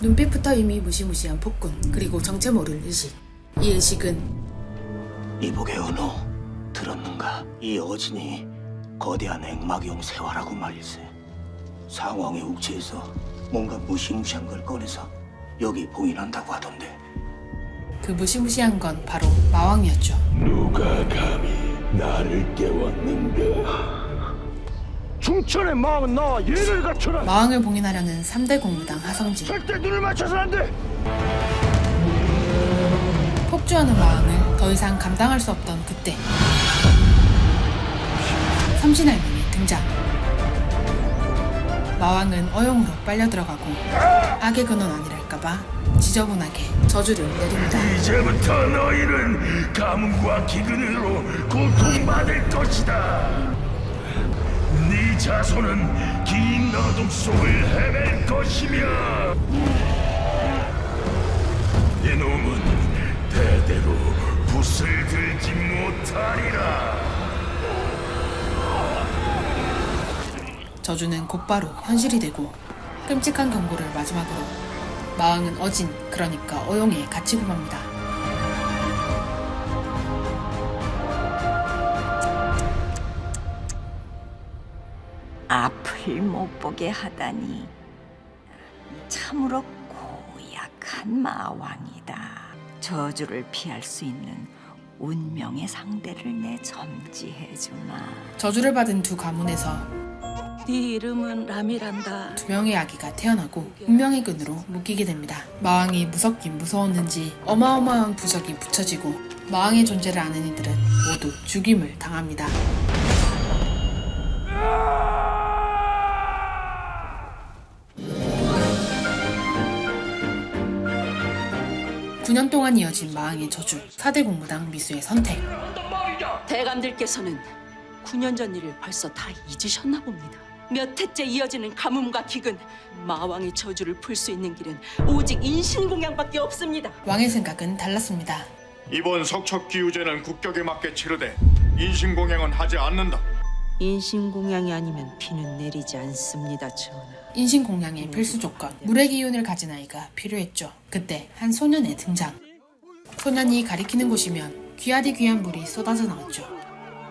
눈빛부터 이미 무시무시한 폭군, 그리고 정체 모를 의식. 이 의식은 이복의 언어 들었는가? 이 어진이 거대한 액막용 세화라고 말일세. 상황에 욱지해서 뭔가 무시무시한 걸 꺼내서 여기 봉인한다고 하던데. 그 무시무시한 건 바로 마왕이었죠. 누가 감히 나를 깨웠는가? 중천의 마음은 나와 예를 갖춰라. 마왕을 봉인하려는 3대 공무당 하성진. 절대 눈을 맞춰서는 안 돼. 폭주하는 마왕을 더 이상 감당할 수 없던 그때 삼신할멈이 등장. 마왕은 어용으로 빨려 들어가고 악의 근원 아니랄까봐 지저분하게 저주를 내립니다. 이제부터 너희는 가뭄과 기근으로 고통받을 것이다. 네 자손은 긴 어둠 속을 헤맬 것이며 이놈은 대대로 붓을 들지 못하리라. 저주는 곧바로 현실이 되고 끔찍한 경고를 마지막으로 마왕은 어진, 그러니까 어용에 갇히고 맙니다. 앞을 못 보게 하다니 참으로 고약한 마왕이다. 저주를 피할 수 있는 운명의 상대를 내 점지해주마. 저주를 받은 두 가문에서 네 이름은 라미란다. 두 명의 아기가 태어나고 운명의 끈으로 묶이게 됩니다. 마왕이 무섭긴 무서웠는지 어마어마한 부적이 붙여지고 마왕의 존재를 아는 이들은 모두 죽임을 당합니다. (9년) 동안 이어진 마왕의 저주, 4대 공무당 미수의 선택. 대감들께서는 9년 전 일을 벌써 다 잊으셨나 봅니다. 몇 해째 이어지는 가뭄과 기근, 마왕의 저주를 풀 수 있는 길은 오직 인신공양밖에 없습니다. 왕의 생각은 달랐습니다. 이번 석척기우제는 국격에 맞게 치르되 인신공양은 하지 않는다. 인신공양이 아니면 비는 내리지 않습니다, 전하. 인신공양의 필수 조건, 물의 기운을 가진 아이가 필요했죠. 그때 한 소년의 등장. 소년이 가리키는 곳이면 귀하디 귀한 물이 쏟아져 나왔죠.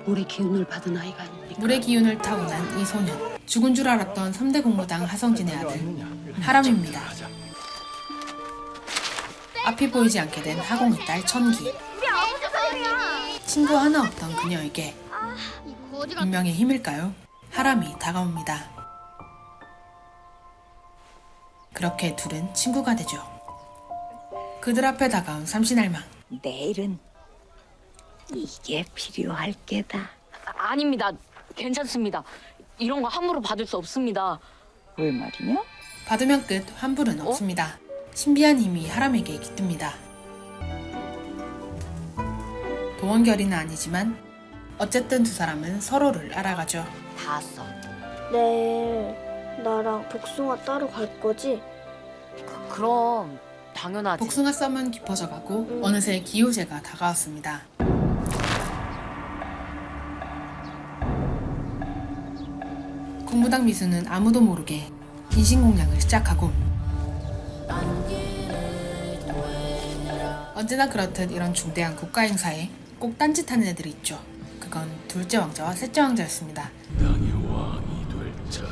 물의 기운을 받은 아이가 아닙니까? 물의 기운을 타고난 이 소년, 죽은 줄 알았던 3대 공무당 하성진의 아들 하람입니다. 앞이 보이지 않게 된 하공의 딸 천기. 친구 하나 없던 그녀에게 운명의 힘일까요? 하람이 다가옵니다. 그렇게 둘은 친구가 되죠. 그들 앞에 다가온 삼신할망. 내일은 이게 필요할 게다. 아닙니다. 괜찮습니다. 이런 거 함부로 받을 수 없습니다. 왜 말이냐? 받으면 끝, 환불은 없습니다. 신비한 힘이 하람에게 깃듭니다. 동원결의는 아니지만 어쨌든 두 사람은 서로를 알아가죠. 다 써. 내일 나랑 복숭아 따러 갈 거지? 그럼 당연하지. 복숭아 썸은 깊어져 가고 어느새 기우제가 다가왔습니다. 공무당 미수는 아무도 모르게 인신공양을 시작하고 언제나 그렇듯 이런 중대한 국가행사에 꼭 딴짓하는 애들이 있죠. 그건 둘째 왕자와 셋째 왕자였습니다. 땅의 왕이 될 자여.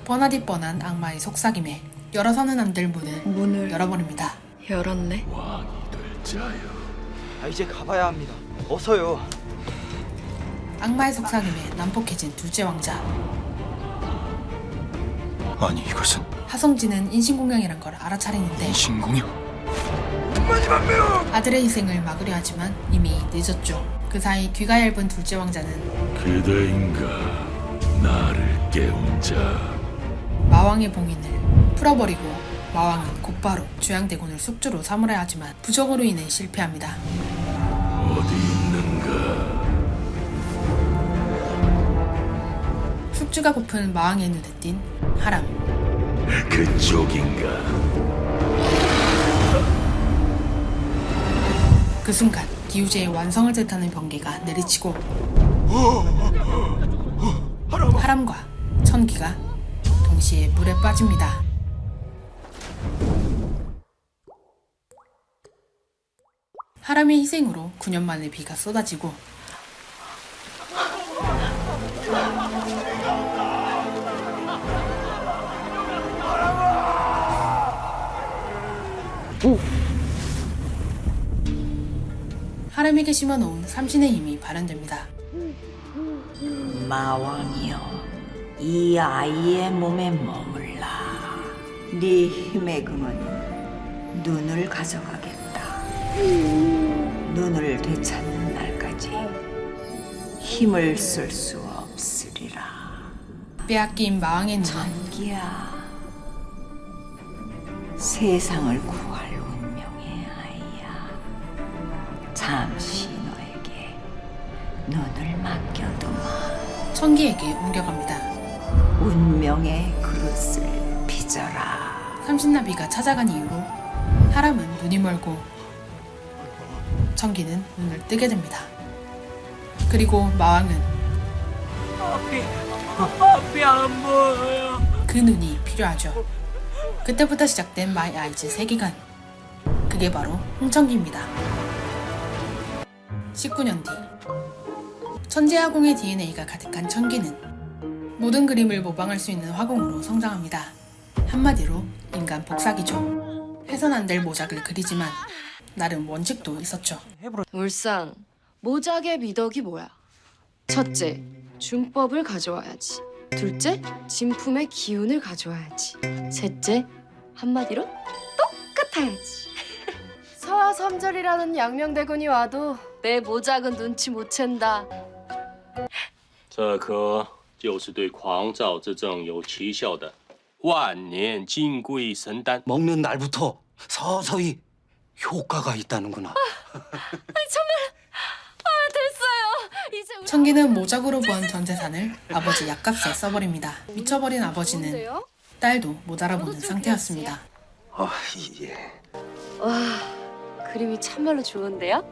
뻔하디 뻔한 악마의 속삭임에 열어서는 안 될 문을 열어버립니다. 열었네. 왕이 될 자여. 이제 가봐야 합니다. 어서요. 악마의 속삭임에 난폭해진 둘째 왕자. 아니 이것은 하성진은 인신공양이란 걸 알아차리는데 신공양? 아들의 희생을 막으려 하지만 이미 늦었죠. 그 사이 귀가 얇은 둘째 왕자는 그대인가 나를 깨운 자. 마왕의 봉인을 풀어버리고 마왕은 곧바로 주양대군을 숙주로 삼으려 하지만 부적으로 인해 실패합니다. 어디 있는가? 숙주가 고픈 마왕의 눈에 띈 하람. 그쪽인가? 그 순간 기우제의 완성을 뜻하는 번개가 내리치고 하람과 천기가 동시에 물에 빠집니다. 하람의 희생으로 9년 만에 비가 쏟아지고 하람에게 심어놓은 삼신의 힘이 발현됩니다. 마왕이여, 이 아이의 몸에 머물라. 네 힘의 금은 눈을 가져가겠다. 눈을 되찾는 날까지 힘을 쓸 수 없으리라. 빼앗긴 마왕의 눈은 전기야, 세상을 구할 운명의 아이야. 잠시 너에게 눈을 맡겨두마. 천기에게 옮겨갑니다. 운명의 그릇을 빚어라. 삼신나비가 찾아간 이후로 하람은 눈이 멀고 천기는 눈을 뜨게 됩니다. 그리고 마왕은 앞이 안 보여요. 그 눈이 필요하죠. 그때부터 시작된 마이 아이즈 세계관. 그게 바로 홍천기입니다. 19년 뒤 천재화공의 DNA가 가득한 천기는 모든 그림을 모방할 수 있는 화공으로 성장합니다. 한마디로 인간 복사기죠. 해선 안 될 모작을 그리지만 나름 원칙도 있었죠. 울상, 모작의 미덕이 뭐야? 첫째, 중법을 가져와야지. 둘째, 진품의 기운을 가져와야지. 셋째, 한마디로 똑같아야지. 서화삼절이라는 양명대군이 와도 내 모작은 눈치 못 챈다. 这颗就是对狂躁之症有奇效的万年金龟神丹。 먹는 날부터 서서히 효과가 있다는구나. 됐어요. 이제 우리 천기는 모작으로 번 전 재산을 아버지 약값에 써버립니다. 미쳐버린 아버지는 좋은데요? 딸도 못 알아보는 상태였습니다. 아, 예. 와, 그림이 참말로 좋은데요?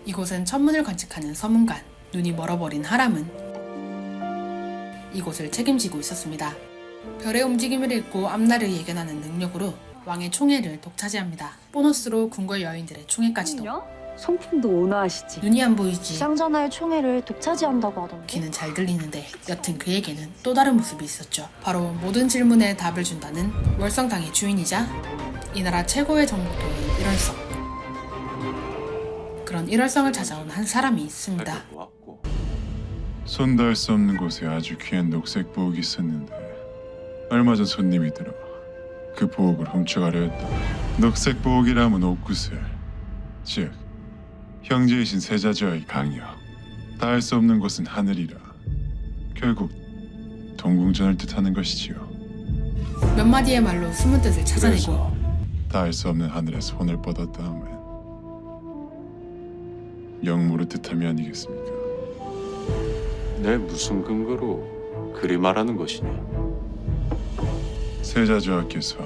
이곳은 천문을 관측하는 서문관. 눈이 멀어버린 하람은 이곳을 책임지고 있었습니다. 별의 움직임을 읽고 앞날을 예견하는 능력으로 왕의 총애를 독차지합니다. 보너스로 궁궐 여인들의 총애까지도. 성품도 온화하시지. 눈이 안 보이지 시장전하의 총애를 독차지한다고 하던데. 귀는 잘 들리는데 여튼 그에게는 또 다른 모습이 있었죠. 바로 모든 질문에 답을 준다는 월성당의 주인이자 이 나라 최고의 정복도인 일월성. 그런 일월성을 찾아온 한 사람이 있습니다. 손 닿을 수 없는 곳에 아주 귀한 녹색 보옥이 있었는데 얼마 전 손님이 들어 그 보옥을 훔쳐가려 했다. 녹색 보옥이라면 옥구슬, 즉 형제이신 세자저의 강요. 닿을 수 없는 곳은 하늘이라 결국 동궁전을 뜻하는 것이지요. 몇 마디의 말로 숨은 뜻을 찾아내고 그래서 닿을 수 없는 하늘에 손을 뻗었다 하면 영모를 뜻함이 아니겠습니까? 내 무슨 근거로 그리 말하는 것이냐? 세자저하께서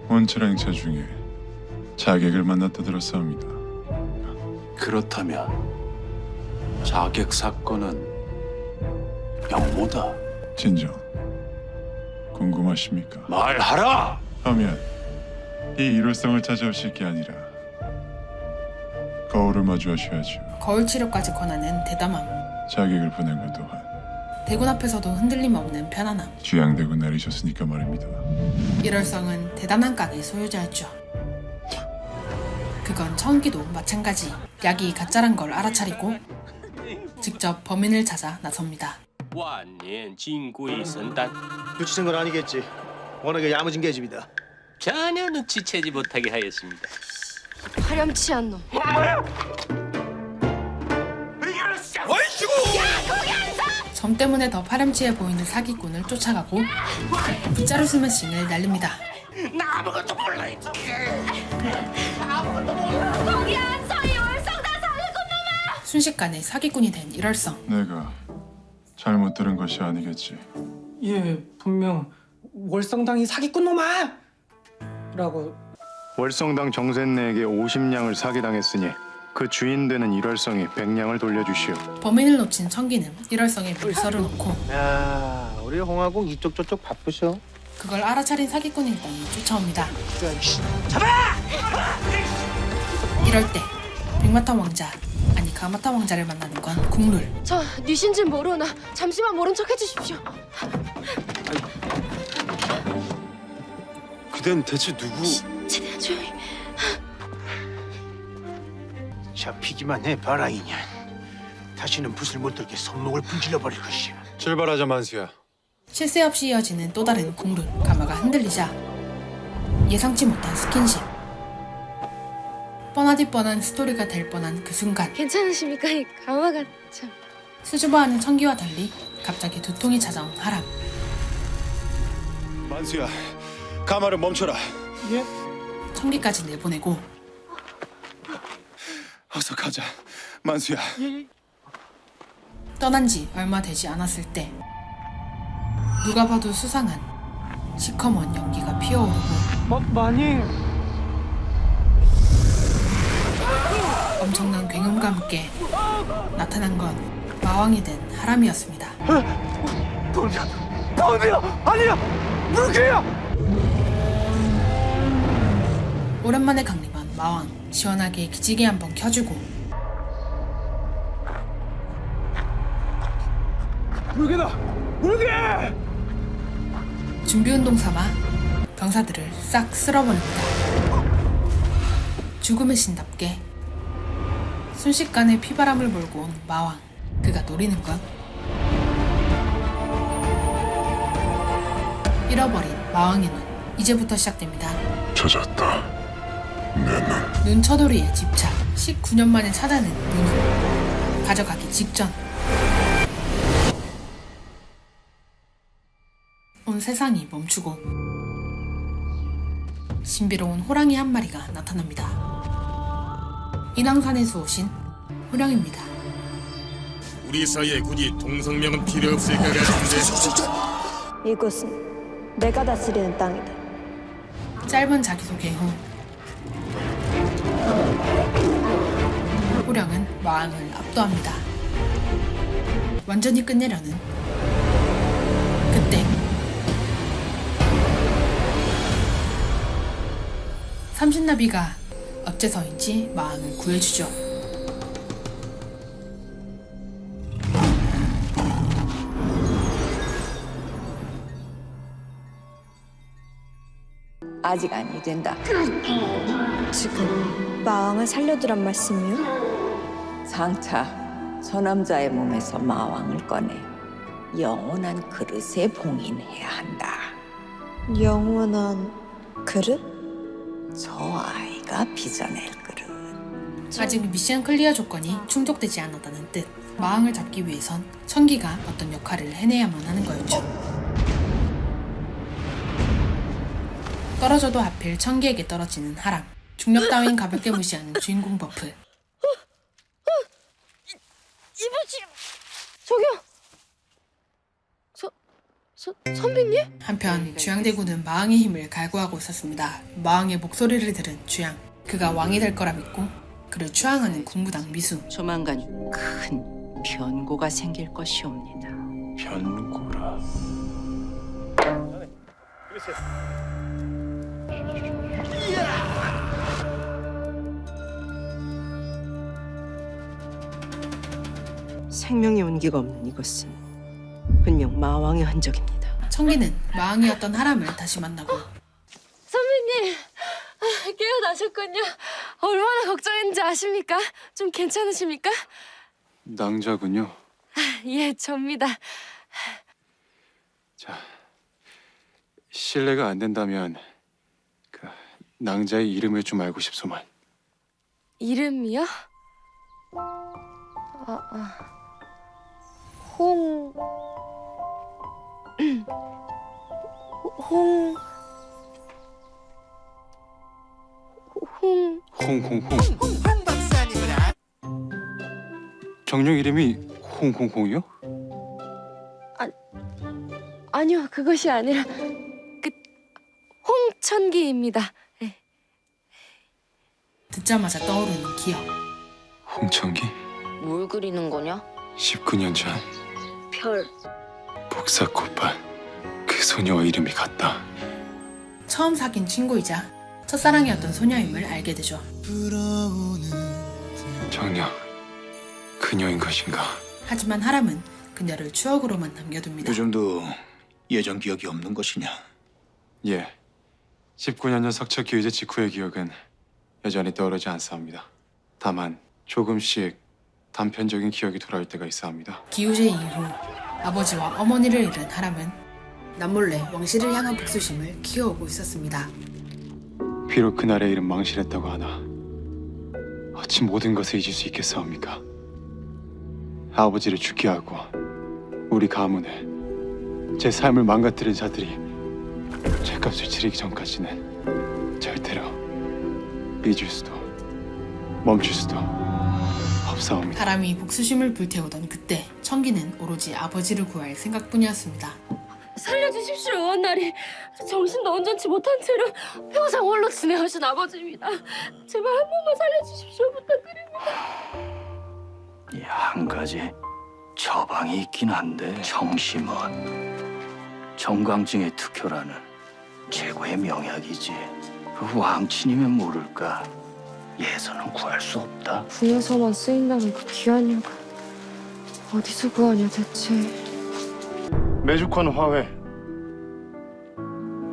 원철행차 중에 자객을 만났다 들었사옵니다. 그렇다면 자객 사건은 영모다. 진정 궁금하십니까? 말하라. 하면 이 일월성을 찾아오실 게 아니라 거울을 마주하셔야죠. 거울 치료까지 권하는 대담함. 자객을 보낸 것 또한 대군 앞에서도 흔들림 없는 편안함. 주양대고 내리셨으니까 말입니다. 일월성은 대단한 깡의 소유자였죠. 그건 천기도 마찬가지. 약이 가짜란 걸 알아차리고 직접 범인을 찾아 나섭니다. 万年金龟神丹 눈치챈 건 아니겠지. 워낙에 야무진 계집이다. 전혀 눈치채지 못하게 하였습니다. 파렴치한 놈. 점 때문에 더 파렴치해 보이는 사기꾼을 쫓아가고 빗자루 스매싱을 날립니다. 순식간에 사기꾼이 된 일월성. 내가 잘못 들은 것이 아니겠지. 예, 분명 월성당이 사기꾼 놈아! 라고. 월성당 정센네에게 50냥을 사기당했으니 그 주인 되는 일월성이 100냥을 돌려주시오. 범인을 놓친 천기는 일월성에 물서를 놓고 야, 우리 홍화공 이쪽 저쪽 바쁘셔. 그걸 알아차린 사기꾼 일당이 쫓아옵니다. 이럴 때 백마탄 왕자, 아니 가마탄 왕자를 만나는 건 국룰. 저 뉘신진 모르나 잠시만 모른 척 해주십시오. 그댄 대체 누구? 최대한 조용히. 잡히기만 해 바라이냐. 다시는 붓을 못 들게 손목을 분질러 버릴 것이야. 출발하자 만수야. 쉴 새 없이 이어지는 또 다른 국룰. 가마가 흔들리자 예상치 못한 스킨십. 뻔하디 뻔한 스토리가 될 뻔한 그 순간 괜찮으십니까? 이 가마가 참. 수줍어하는 청기와 달리 갑자기 두통이 찾아온 하람. 만수야, 가마를 멈춰라. 예? 청기까지 내보내고 어서 가자, 만수야. 떠난 지 얼마 되지 않았을 때 누가 봐도 수상한 시커먼 연기가 피어오르고 마님. 엄청난 굉음과 함께 나타난 건 마왕이 된 하람이었습니다. 아니야, 아니야, 물개야. 오랜만에 강림한 마왕. 시원하게 기지개 한번 켜주고 물개다, 물개. 준비운동 삼아 병사들을 싹 쓸어버립니다. 죽음의 신답게 순식간에 피바람을 몰고 온 마왕. 그가 노리는 건 잃어버린 마왕의 눈. 이제부터 시작됩니다. 찾았다. 눈처돌이에 집착. 19년 만에 찾아낸 눈을 가져가기 직전. 온 세상이 멈추고 신비로운 호랑이 한 마리가 나타납니다. 인왕산에서 오신 호령입니다. 우리 사이에 굳이 동성명은 필요 없을 것 같은데. 이곳은 내가 다스리는 땅이다. 짧은 자기소개 후 호령은 마왕을 압도합니다. 완전히 끝내려는 그때 삼신나비가 어째서인지 마왕을 구해주죠. 아직 아니 된다. 지금 마왕을 살려두란 말씀이요? 장차 저 남자의 몸에서 마왕을 꺼내 영원한 그릇에 봉인해야 한다. 영원한 그릇? 저 아이가 빚어낼 그릇. 아직 미션 클리어 조건이 충족되지 않았다는 뜻. 마왕을 잡기 위해선 청기가 어떤 역할을 해내야만 하는 거였죠. 떨어져도 하필 청기에게 떨어지는 하람. 중력 따윈 가볍게 무시하는 주인공 버프. 이보시. 저기요. 선배님? 한편 주양대군은 마왕의 힘을 갈구하고 있었습니다. 마왕의 목소리를 들은 주양. 그가 왕이 될 거라 믿고 그를 추앙하는 국무당 미수. 조만간 큰 변고가 생길 것이옵니다. 변고라. 생명의 온기가 없는 이것은 분명 마왕의 흔적입니다. 청기는 마왕이었던 하람을 다시 만나고 선배님, 깨어나셨군요. 얼마나 걱정했는지 아십니까? 좀 괜찮으십니까? 낭자군요. 예, 접니다. 자, 실례가 안 된다면 그 낭자의 이름을 좀 알고 싶소만. 이름이요? 홍... 홍홍홍. 정령 이름이 홍홍홍이요? 아니요, 그것이 아니라 그 홍천기입니다. 네. 듣자마자 떠오르는 기억. 홍천기? 뭘 그리는 거냐? 19년 전 별. 복사꽃밭 그 소녀와 이름이 같다. 처음 사귄 친구이자 첫사랑이었던 소녀임을 알게 되죠. 정녕, 그녀인 것인가? 하지만 하람은 그녀를 추억으로만 남겨둡니다. 요즘도 예전 기억이 없는 것이냐? 예. 19년 전 석처 기의제 직후의 기억은 여전히 떠오르지 않사옵니다. 다만 조금씩 단편적인 기억이 돌아올 때가 있사옵니다. 기우제 이후 아버지와 어머니를 잃은 하람은 남몰래 왕실을 향한 복수심을 키워오고 있었습니다. 비록 그날의 일은 망실했다고 하나 어찌 모든 것을 잊을 수 있겠사옵니까? 아버지를 죽게 하고 우리 가문에 제 삶을 망가뜨린 자들이 죄값을 치르기 전까지는 절대로 잊을 수도 멈출 수도 없사옵니다. 하람이 복수심을 불태우던 그때 청기는 오로지 아버지를 구할 생각뿐이었습니다. 살려주십시오, 원나리. 정신도 온전치 못한 채로 평생 홀로 지내오신 아버지입니다. 제발 한 번만 살려주십시오, 부탁드립니다. 한 가지 처방이 있긴 한데 정심원 정강증의 특효라는 최고의 명약이지. 그 왕친이면 모를까. 예서는 구할 수 없다. 궁에서만 쓰인다는 그 귀한 약을 어디서 구하냐 대체. 메주컨 화훼.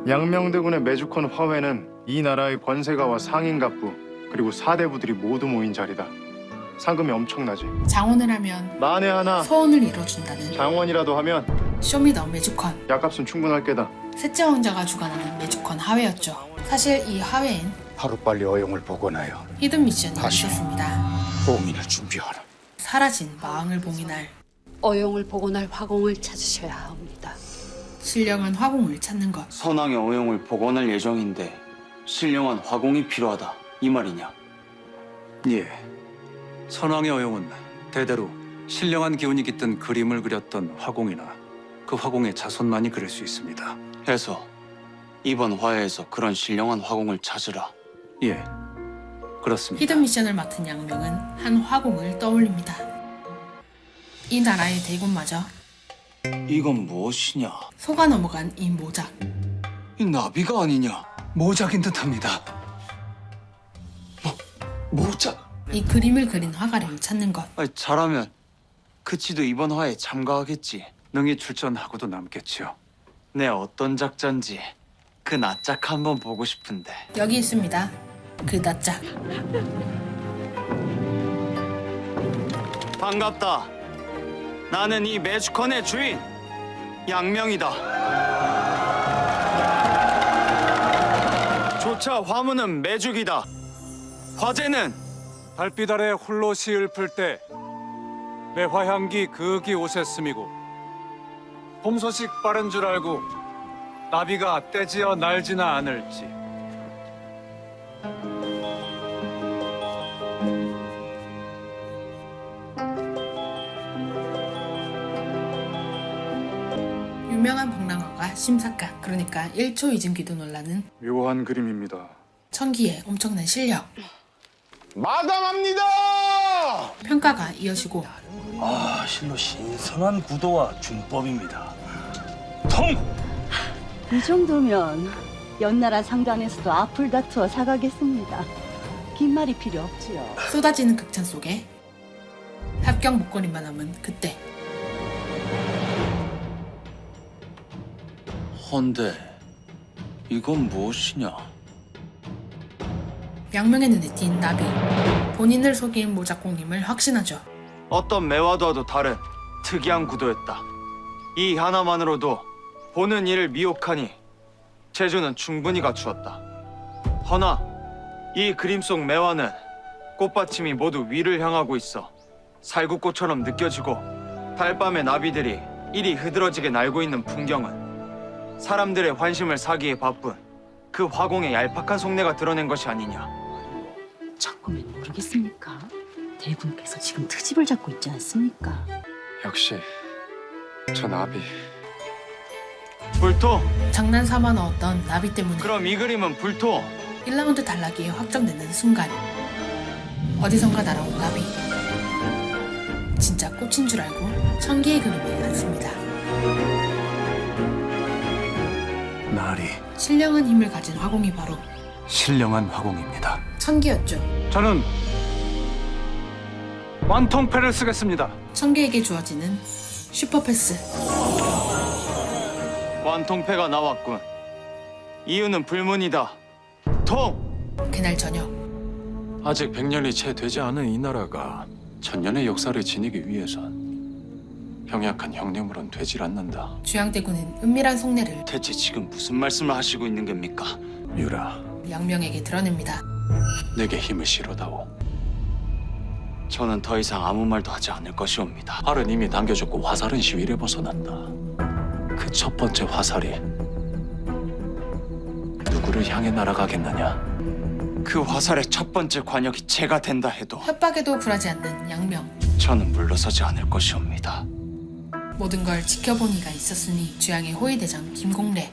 양명대군의 메주컨 화훼는 이 나라의 권세가와 상인갑부 그리고 사대부들이 모두 모인 자리다. 상금이 엄청나지. 장원을 하면 만에 하나 소원을 이뤄준다는 장원이라도 하면 쇼미더 메주컨. 약값은 충분할 게다. 셋째 왕자가 주관하는 메주컨 하회였죠. 사실 이 하회엔 하루빨리 어용을 복원하여 히든 미션이 다시. 있었습니다. 봉인을 준비하라. 사라진 마왕을 봉인할 어용을 복원할 화공을 찾으셔야 합니다. 신령한 화공을 찾는 것. 선왕의 어용을 복원할 예정인데 신령한 화공이 필요하다 이 말이냐? 예. 선왕의 어용은 대대로 신령한 기운이 깃든 그림을 그렸던 화공이나 그 화공의 자손만이 그릴 수 있습니다. 해서 이번 화해에서 그런 신령한 화공을 찾으라. 예. 그렇습니다. 히든 미션을 맡은 양명은 한 화공을 떠올립니다. 이 나라의 대군마저 이건 무엇이냐? 속아 넘어간 이 모작. 이 나비가 아니냐? 모작인 듯합니다. 모작? 이 그림을 그린 화가를 찾는 것. 잘하면 그치도 이번 화에 참가하겠지. 능히 출전하고도 남겠지요. 내 어떤 작전지 그 낯짝 한번 보고 싶은데. 여기 있습니다. 그 낯짝. 반갑다. 나는 이 메주컨의 주인 양명이다. 조차 화무는 메죽이다. 화제는 달빛 아래 홀로 시을 풀 때 내 화향기 그윽이 옷에 스미고 봄 소식 빠른 줄 알고 나비가 떼지어 날지나 않을지. 유명한 복랑화가 심사가, 그러니까 1초 잊음기도 놀라는 묘한 그림입니다. 청기의 엄청난 실력. 마감합니다. 평가가 이어지고 실로 신선한 구도와 준법입니다. 이 정도면 연나라 상단에서도 앞을 다투어 사가겠습니다. 긴 말이 필요 없지요. 쏟아지는 극찬 속에 합격 목걸이만 남은 그때. 헌데 이건 무엇이냐? 양명의 눈에 띈 나비. 본인을 속인 모작공임을 확신하죠. 어떤 매화도와도 다른 특이한 구도였다. 이 하나만으로도 보는 이를 미혹하니 재주는 충분히 갖추었다. 허나 이 그림 속 매화는 꽃받침이 모두 위를 향하고 있어 살구꽃처럼 느껴지고 달밤의 나비들이 이리 흐드러지게 날고 있는 풍경은 사람들의 환심을 사기에 바쁜 그 화공의 얄팍한 속내가 드러낸 것이 아니냐. 자꾸면 모르겠습니까? 대군께서 지금 트집을 잡고 있지 않습니까? 역시 저 나비. 불토! 장난 삼아 넣었던 나비 때문에 그럼 이 그림은 불토! 1라운드 탈락이 확정되는 순간 어디선가 날아온 나비. 진짜 꽃인 줄 알고 청기의 그림을 안습니다. 나리. 신령한 힘을 가진 화공이 바로 신령한 화공입니다. 천기였죠. 저는 완통패를 쓰겠습니다. 천기에게 주어지는 슈퍼패스. 완통패가 나왔군. 이유는 불문이다. 통! 그날 저녁 아직 100년이 채 되지 않은 이 나라가 천년의 역사를 지니기 위해선 병약한 형님으론 되질 않는다. 주양대군은 은밀한 속내를 대체 지금 무슨 말씀을 하시고 있는 겁니까? 유라, 양명에게 드러냅니다. 내게 힘을 실어다오. 저는 더 이상 아무 말도 하지 않을 것이옵니다. 활은 이미 당겨졌고 화살은 시위를 벗어난다. 그 첫 번째 화살이 누구를 향해 날아가겠느냐? 그 화살의 첫 번째 관역이 제가 된다 해도 협박에도 굴하지 않는 양명. 저는 물러서지 않을 것이옵니다. 모든 걸 지켜본 이가 있었으니 주양의 호위대장 김공래.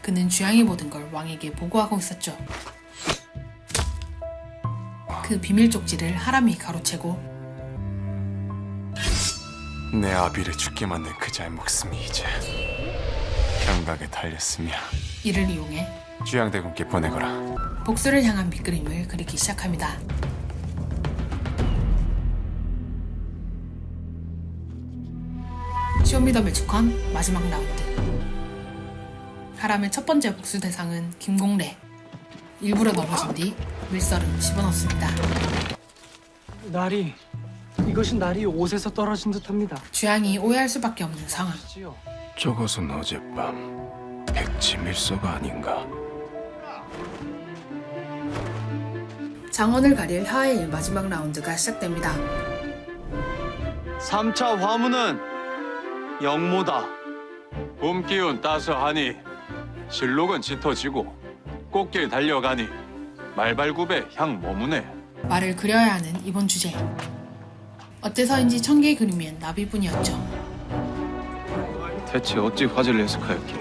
그는 주양이 모든 걸 왕에게 보고하고 있었죠. 그 비밀 쪽지를 하람이 가로채고 내 아비를 죽게 만든 그자의 목숨이 이제 경각에 달렸으며 이를 이용해 주양대군께 보내거라. 복수를 향한 밑그림을 그리기 시작합니다. 쇼미더 매직컨 마지막 라운드. 하람의 첫 번째 복수 대상은 김공래. 일부러 넘어진 뒤 밀썰은 집어넣습니다. 날이 이것은 날이 옷에서 떨어진 듯합니다. 주양이 오해할 수밖에 없는 상황. 저것은 어젯밤 백지밀서가 아닌가? 장원을 가릴 하의 마지막 라운드가 시작됩니다. 3차 화문은 영모다. 봄 기운 따스하니 실록은 짙어지고 꽃길 달려가니 말발굽에 향 머무네. 말을 그려야 하는 이번 주제. 어째서인지 천개의 그림엔 나비뿐이었죠. 대체 어찌 화제를 해석하였기에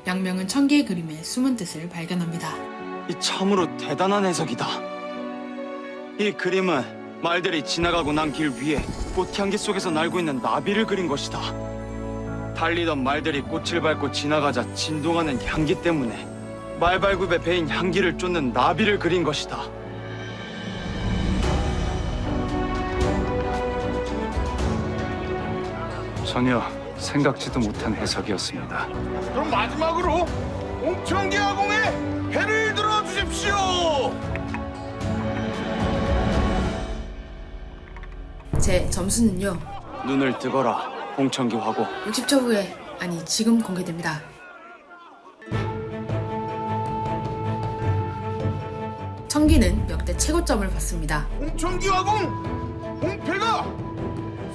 양명은 천개의 그림의 숨은 뜻을 발견합니다. 이 참으로 대단한 해석이다. 이 그림은 말들이 지나가고 난 길 위에 꽃향기 속에서 날고 있는 나비를 그린 것이다. 달리던 말들이 꽃을 밟고 지나가자 진동하는 향기 때문에 말발굽에 배인 향기를 쫓는 나비를 그린 것이다. 전혀 생각지도 못한 해석이었습니다. 그럼 마지막으로 옹청기 화공의 해를 들어 주십시오. 제 점수는요. 눈을 뜨거라, 홍천기 화공. 60초 후에, 아니 지금 공개됩니다. 천기는 역대 최고점을 받습니다. 옹청기 화공 공패가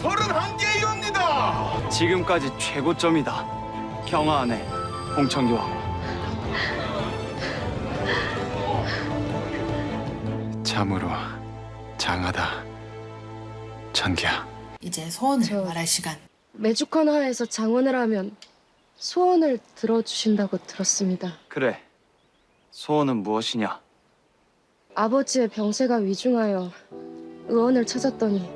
31개이옵니다. 지금까지 최고점이다. 경하 안에 홍천기 화공. 참으로 장하다. 천기야. 이제 소원을 저- 말할 시간. 매주컨 하에서 장원을 하면 소원을 들어주신다고 들었습니다. 그래, 소원은 무엇이냐? 아버지의 병세가 위중하여 의원을 찾았더니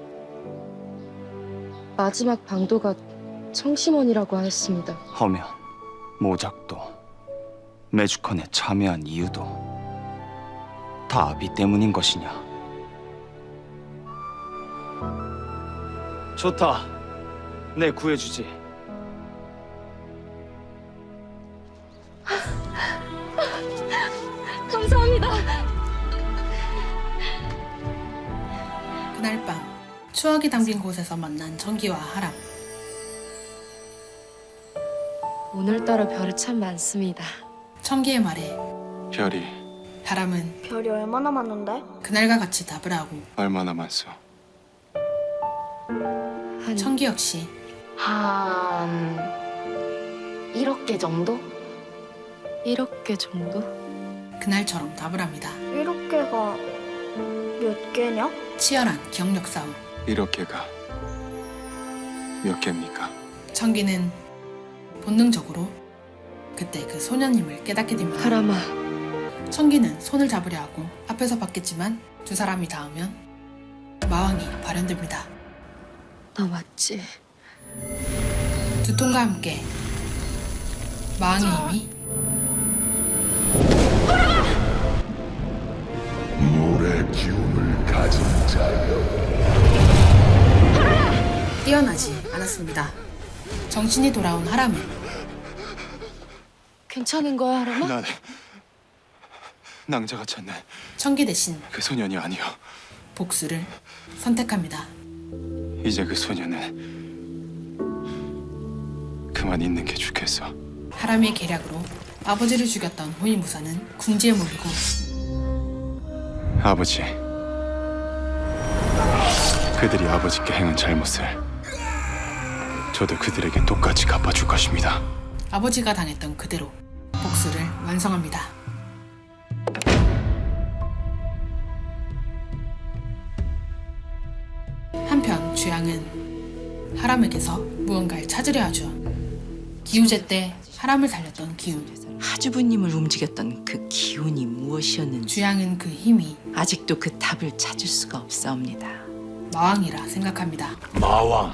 마지막 방도가 청심원이라고 하였습니다. 허면, 모작도, 매주컨에 참여한 이유도 다 아비 때문인 것이냐? 좋다, 내 구해주지. 감사합니다. 그날 밤 추억이 담긴 곳에서 만난 천기와 하람. 오늘따라 별이 참 많습니다. 천기의 말에 별이 하람은 별이 얼마나 많은데? 그날과 같이 답을 하고 얼마나 많소? 한 천기 역시 한 1억 개 정도? 1억 개 정도? 그날처럼 답을 합니다. 1억 개가 몇 개냐? 치열한 기억력 싸움. 이렇게가 몇 개입니까? 천기는 본능적으로 그때 그 소녀님을 깨닫게 됩니다. 하람아, 천기는 손을 잡으려 하고 앞에서 받겠지만 두 사람이 닿으면 마왕이 발현됩니다. 나 맞지? 두통과 함께 마왕의 힘이 물의 기운을 가진 자여. 뛰어나지 않았습니다. 정신이 돌아온 하람은 괜찮은 거야, 하람아? 난 낭자가 찾는 청기 대신 그 소년이 아니요. 복수를 선택합니다. 이제 그 소년은 그만 있는 게 좋겠어. 하람의 계략으로 아버지를 죽였던 호위무사는 궁지에 몰리고 아버지, 그들이 아버지께 행한 잘못을 저도 그들에게 똑같이 갚아줄 것입니다. 아버지가 당했던 그대로 복수를 완성합니다. 한편 주양은 하람에게서 무언가를 찾으려 하죠. 기우제 때 하람을 살렸던 기운. 하주부님을 움직였던 그 기운이 무엇이었는지 주양은 그 힘이 아직도 그 답을 찾을 수가 없사옵니다. 마왕이라 생각합니다. 마왕.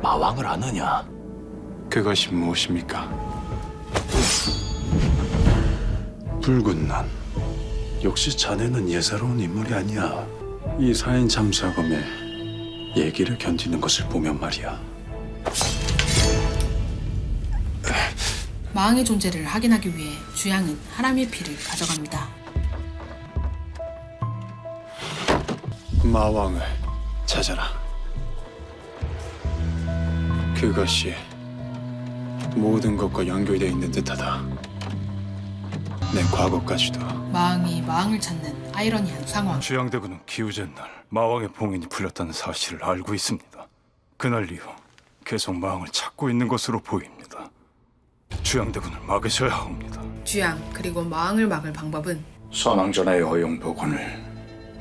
마왕을 아느냐? 그것이 무엇입니까? 붉은 난. 역시 자네는 예사로운 인물이 아니야. 이 사인 참사검의 얘기를 견디는 것을 보면 말이야. 마왕의 존재를 확인하기 위해 주양은 하람의 피를 가져갑니다. 마왕을 찾아라. 그것이 모든 것과 연결되어 있는 듯하다. 내 과거까지도. 마왕이 마왕을 찾는 아이러니한 상황. 주양대군은 기우제날 마왕의 봉인이 풀렸다는 사실을 알고 있습니다. 그날 이후 계속 마왕을 찾고 있는 것으로 보입니다. 주양대군을 막으셔야 합니다. 주양 그리고 마왕을 막을 방법은 선왕전하의 어용복원을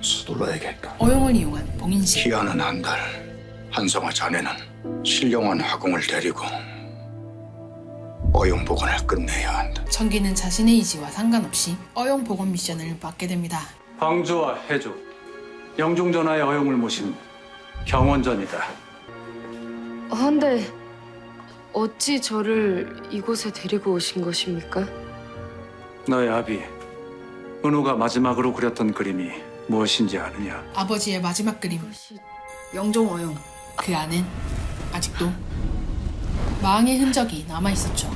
서둘러야겠다. 어용을 이용한 봉인식. 기한은 한 달. 한성화 자네는 신령한 화공을 데리고 어용복원을 끝내야 한다. 청기는 자신의 의지와 상관없이 어용 복원 미션을 맡게 됩니다. 황조와 해조, 영종전하의 어용을 모신 경원전이다. 한데 어찌 저를 이곳에 데리고 오신 것입니까? 너의 아비 은호가 마지막으로 그렸던 그림이 무엇인지 아느냐? 아버지의 마지막 그림 영종 어용. 그 안엔 아직도 마왕의 흔적이 남아 있었죠.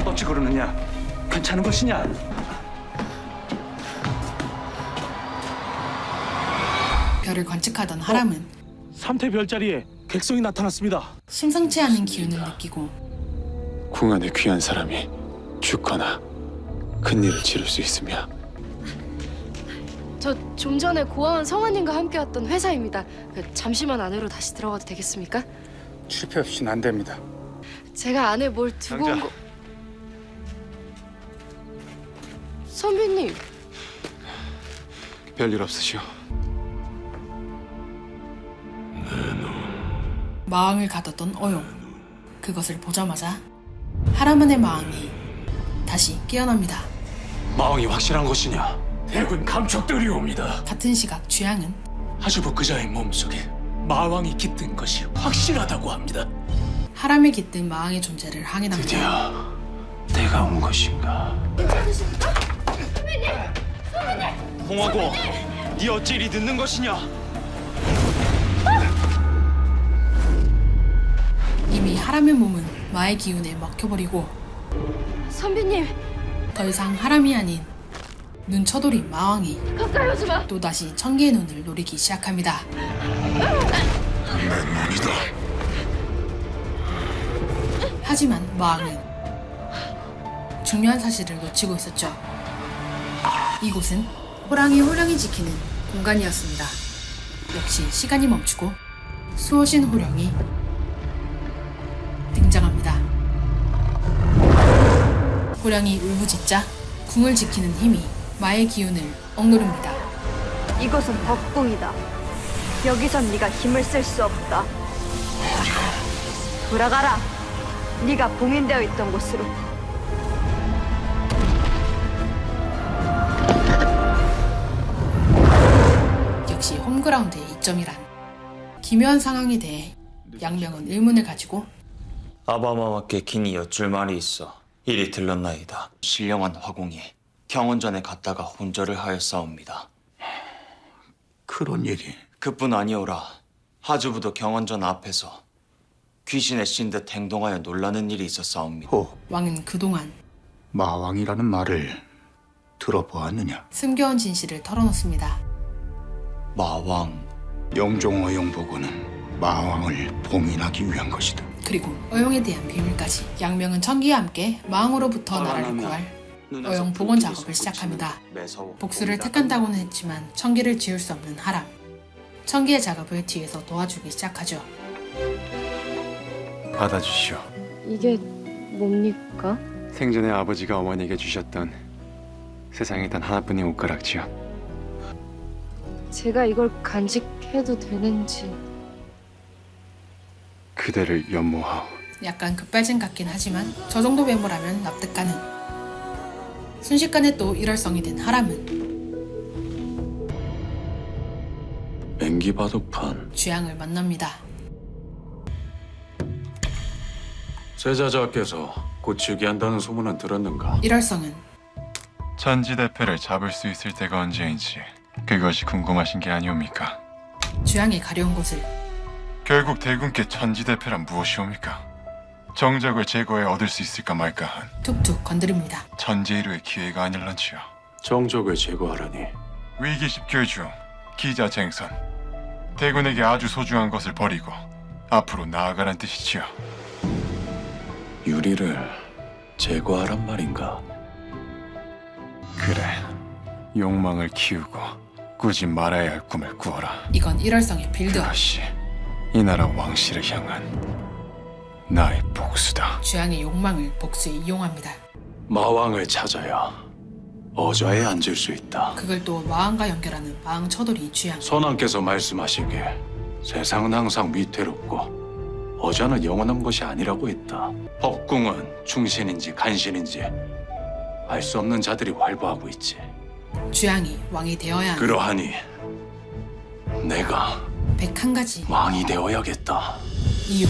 어찌 그러느냐? 괜찮은 것이냐? 별을 관측하던 하람은 삼태 별자리에 객성이 나타났습니다. 심상치 않은 기운을 느끼고 궁 안에 귀한 사람이 죽거나 큰일을 치를 수 있으며 저 좀 전에 고아원 성환님과 함께 왔던 회사입니다. 잠시만 안으로 다시 들어가도 되겠습니까? 출입 없이는 안 됩니다. 제가 안에 뭘 두고 온 거... 선배님, 별일 없으시오. 마왕을 가뒀던 어용. 그것을 보자마자 하람은의 마음이 다시 깨어납니다. 마왕이 확실한 것이냐? 대군 감촉들이옵니다. 같은 시각 주양은 하주부 그자의 몸속에 마왕이 깃든 것이 확실하다고 합니다. 하람에 깃든 마왕의 존재를 확인합니다. 드디어 내가 온 것인가? 홍화고, 네 어찌 이리 늦는 것이냐? 이미 하람의 몸은 마의 기운에 먹혀버리고 선배님, 더 이상 하람이 아닌 눈처돌이 마왕이 가까이 오지 마. 또다시 청기의 눈을 노리기 시작합니다. 하지만 마왕은 중요한 사실을 놓치고 있었죠. 이곳은 호랑이 지키는 공간이었습니다. 역시 시간이 멈추고 수호신 호령이 등장합니다. 호령이 울부짖자 궁을 지키는 힘이 마의 기운을 억누릅니다. 이것은 법궁이다. 여기선 네가 힘을 쓸 수 없다. 돌아가라. 네가 봉인되어 있던 곳으로. 백그라운드의 이점이란. 기묘한 상황에 대해 양명은 의문을 가지고 아바마와께 긴히 여쭐 말이 있어 이리 들렀나이다. 신령한 화공이 경원전에 갔다가 혼절을 하였사옵니다. 그런 일이 그뿐 아니오라. 하주부도 경원전 앞에서 귀신에 씌인 듯 행동하여 놀라는 일이 있었사옵니다. 왕은 그동안 마왕이라는 말을 들어보았느냐? 숨겨온 진실을 털어놓습니다. 마왕. 영종어용 보고는 마왕을 봉인하기 위한 것이다. 그리고 어용에 대한 비밀까지. 양명은 청기와 함께 마왕으로부터 나라를 구할 어용 복원 작업을 시작합니다. 복수를 택한다고는 했지만 청기를 지울 수 없는 하람. 청기의 작업을 뒤에서 도와주기 시작하죠. 받아주시오. 이게 뭡니까? 생전에 아버지가 어머니에게 주셨던 세상에 단 하나뿐인 옷가락지요. 제가 이걸 간직해도 되는지. 그대를 연모하오. 약간 급발진 같긴 하지만 저 정도 외모라면 납득 가능. 순식간에 또 일월성이 된 하람은 맹기바둑판. 주양을 만납니다. 제자자께서 고치게 한다는 소문은 들었는가? 일월성은 천지대패를 잡을 수 있을 때가 언제인지 그것이 궁금하신 게 아니옵니까? 주양이 가려운 곳을 결국 대군께 천지대패란 무엇이옵니까? 정적을 제거해 얻을 수 있을까 말까 한 툭툭 건드립니다. 천재일우의 기회가 아닐런지요. 정적을 제거하라니. 위기 10개월 중 기자쟁선. 대군에게 아주 소중한 것을 버리고 앞으로 나아가란 뜻이지요. 유리를 제거하란 말인가? 그래. 욕망을 키우고 꾸지 말아야 할 꿈을 꾸어라. 이건 일월성의 빌드업. 그것이 이 나라 왕실을 향한 나의 복수다. 주양의 욕망을 복수에 이용합니다. 마왕을 찾아야 어좌에 앉을 수 있다. 그걸 또 마왕과 연결하는 마왕 처돌이 주양. 선왕께서 말씀하시기에 세상은 항상 위태롭고 어좌는 영원한 것이 아니라고 했다. 법궁은 충신인지 간신인지 알 수 없는 자들이 활보하고 있지. 주양이 왕이 되어야 하는 그러하니 내가 101가지 왕이 되어야겠다. 이유.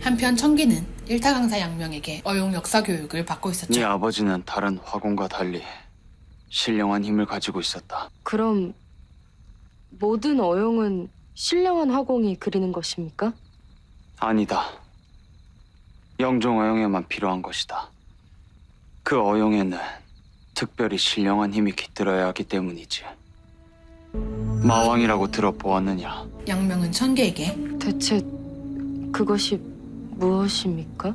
한편 청기는 일타 강사 양명에게 어용 역사 교육을 받고 있었죠. 네 아버지는 다른 화공과 달리 신령한 힘을 가지고 있었다. 그럼 모든 어용은 신령한 화공이 그리는 것입니까? 아니다. 영종 어용에만 필요한 것이다. 그 어용에는 특별히 신령한 힘이 깃들어야 하기 때문이지. 마왕이라고 들어보았느냐? 양명은 청기에게 대체 그것이 무엇입니까?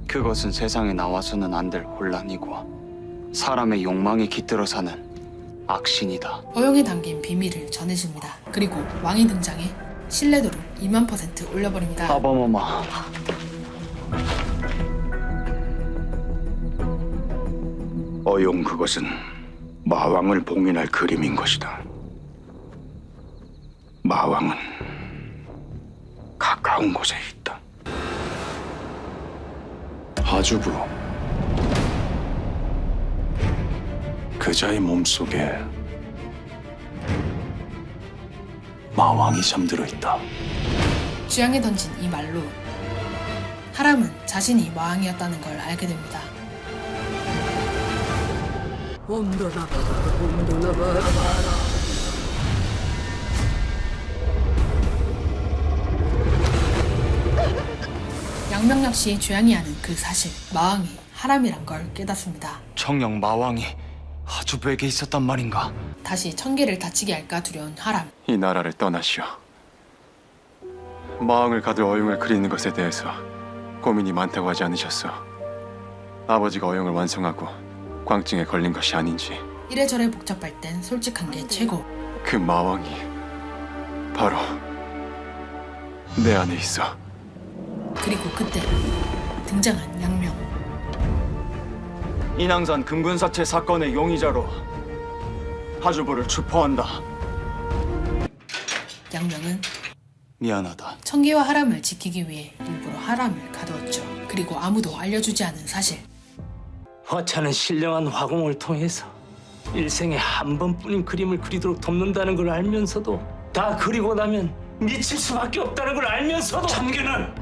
그것은 세상에 나와서는 안 될 혼란이고 사람의 욕망이 깃들어 사는 악신이다. 어용에 담긴 비밀을 전해줍니다. 그리고 왕이 등장해 신뢰도를 20000% 올려버립니다. 아바마마. 어용 그것은 마왕을 봉인할 그림인 것이다. 마왕은 가까운 곳에 있다. 하주부. 그자의 몸속에 마왕이 잠들어 있다. 주양이 던진 이 말로 하람은 자신이 마왕이었다는 걸 알게 됩니다. 양명 역시 주양이 아는 그 사실, 마왕이 하람이란 걸 깨닫습니다. 청령 마왕이 하주부에게 있었단 말인가? 다시 청기를 다치게 할까 두려운 하람. 이 나라를 떠나시오. 마왕을 가둘 어용을 그리는 것에 대해서 고민이 많다고 하지 않으셨어? 아버지가 어용을 완성하고 광증에 걸린 것이 아닌지. 이래저래 복잡할 땐 솔직한 게 최고. 그 마왕이 바로 내 안에 있어. 그리고 그때 등장한 양명. 인왕산 금군사체 사건의 용의자로 하주부를 추포한다. 양명은 미안하다. 청기와 하람을 지키기 위해 일부러 하람을 가두었죠. 그리고 아무도 알려주지 않은 사실. 화차는 신령한 화공을 통해서 일생에 한 번뿐인 그림을 그리도록 돕는다는 걸 알면서도 다 그리고 나면 미칠 수밖에 없다는 걸 알면서도 참기는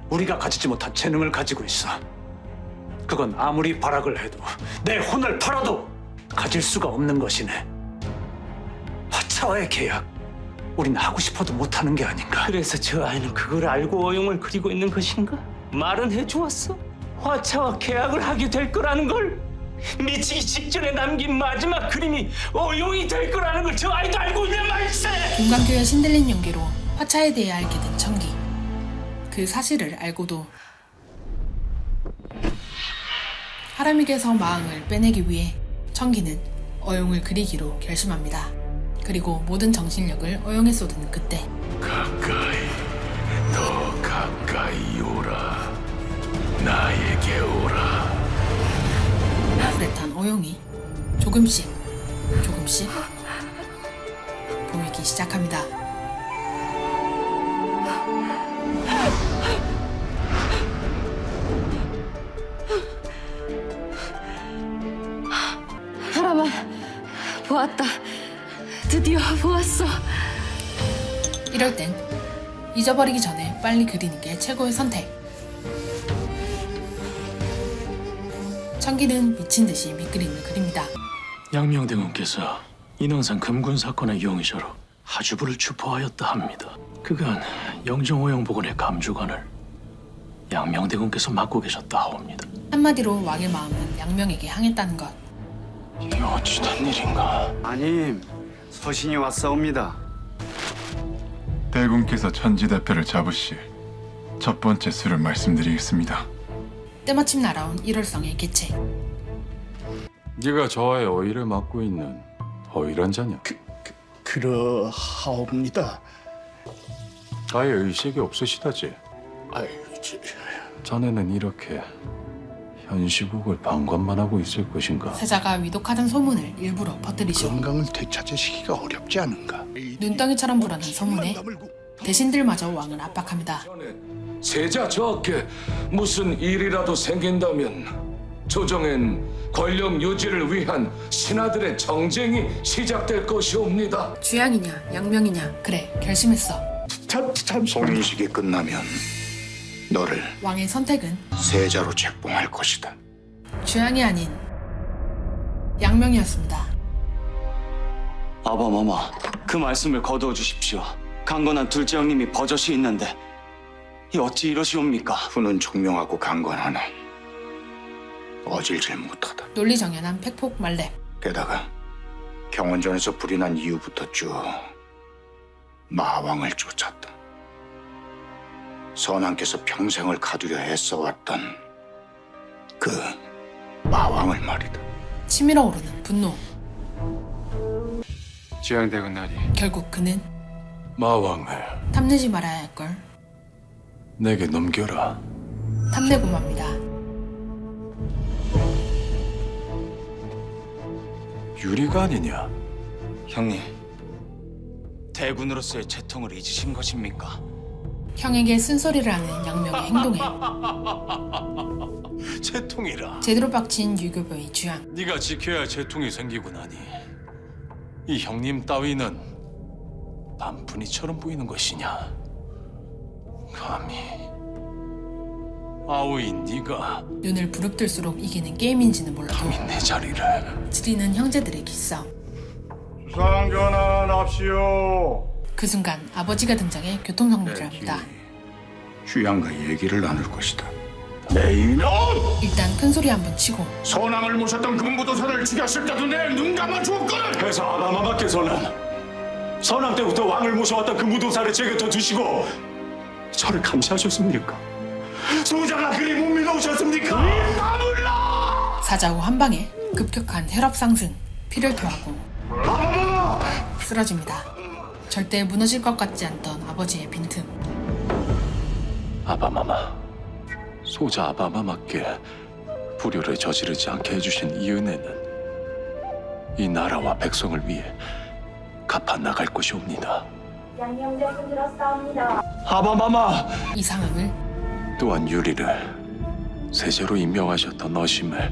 우리가 가지지 못한 재능을 가지고 있어. 그건 아무리 발악을 해도 내 혼을 팔아도 가질 수가 없는 것이네. 화차와의 계약, 우린 하고 싶어도 못하는 게 아닌가. 그래서 저 아이는 그걸 알고 어용을 그리고 있는 것인가? 말은 해주었어. 화차와 계약을 하게 될 거라는 걸. 미치기 직전에 남긴 마지막 그림이 어용이 될 거라는 걸 저 아이도 알고 있는 말세. 김광규의 신들린 용기로 화차에 대해 알게 된 청기. 그 사실을 알고도 하람익에서 마왕을 빼내기 위해 청기는 어용을 그리기로 결심합니다. 그리고 모든 정신력을 어용에 쏟은 그때 가까이, 더 가까이 오라. 나에게 오라. 불에 탄 어용이 조금씩 보이기 시작합니다. 하람아, 보았다. 드디어 보았어. 이럴 땐 잊어버리기 전에 빨리 그리는 게 최고의 선택. 청기는 미친 듯이 밑그림을 그립니다. 양명대군께서 인왕산 금군 사건의 용의자로 하주부를 추포하였다 합니다. 그간 영정오영복원의 감주관을 양명대군께서 맡고 계셨다 하옵니다. 한마디로 왕의 마음은 양명에게 향했다는 것. 이게 어찌된 일인가? 아님, 서신이 왔사옵니다. 대군께서 천지대표를 잡으시 첫 번째 수를 말씀드리겠습니다. 때마침 날아온 1월성의 개체. 네가 저하의 어의를 맡고 있는 어의란 자냐? 그러하옵니다. 아예 의식이 없으시다지? 자네는 이렇게 현시국을 방관만 하고 있을 것인가? 세자가 위독하다는 소문을 일부러 퍼뜨리죠. 건강을 되찾으시기가 어렵지 않은가? 눈덩이처럼 불어난 소문에 대신들마저 왕을 압박합니다. 세자 저하께 무슨 일이라도 생긴다면 조정엔 권력 유지를 위한 신하들의 정쟁이 시작될 것이옵니다. 주양이냐 양명이냐 그래 결심했어. 송인식이 끝나면 너를 왕의 선택은 세자로 책봉할 것이다. 주양이 아닌 양명이었습니다. 아바마마, 그 말씀을 거두어 주십시오. 강건한 둘째 형님이 버젓이 있는데 이 어찌 이러시옵니까? 후는 총명하고 강건하나 어질질 못하다. 논리정연한 팩폭 말렙. 게다가 경원전에서 불이 난 이후부터 쭉 마왕을 쫓았다. 선왕께서 평생을 가두려 애써왔던 그 마왕을 말이다. 치밀어 오르는 분노. 주양대군 나리, 결국 그는 마왕을 탐내지 말아야 할 걸 내게 넘겨라. 탐내고 맙니다. 유리가 아니냐? 형님, 대군으로서의 채통을 잊으신 것입니까? 형에게 쓴소리를 하는 양명의 행동에 채통이라. 제대로 빡친 유교부의 주양. 네가 지켜야 할 채통이 생기고 나니 이 형님 따위는 반푼이처럼 보이는 것이냐? 감히 아오이 네가 눈을 부릅뜰수록 이기는 게임인지는 몰라도 감히 내 자리를 지리는 형제들의 기싸움. 주상전환합시오. 그 순간 아버지가 등장해 교통정리를 합니다. 주양과 얘기를 나눌 것이다. 내 이놈! 일단 큰소리 한번 치고 선왕을 모셨던 금부도사를 죽였을 때도 내 눈 감아 주었거든! 그래서 아바마마께서는 선왕 때부터 왕을 모셔왔던 그 무도사를 제 곁에 두시고 저를 감시하셨습니까? 소자가 그리 못 믿어오셨습니까? 사자후 한 방에 급격한 혈압 상승, 피를 토하고 쓰러집니다. 절대 무너질 것 같지 않던 아버지의 빈틈. 아바마마, 소자 아바마마께 불효를 저지르지 않게 해주신 이 은혜는 이 나라와 백성을 위해 갚아 나갈 것이옵니다. 양명대군 들었사옵니다. 아바마마! 이 상황을 또한 유리를 세제로 임명하셨던 어심을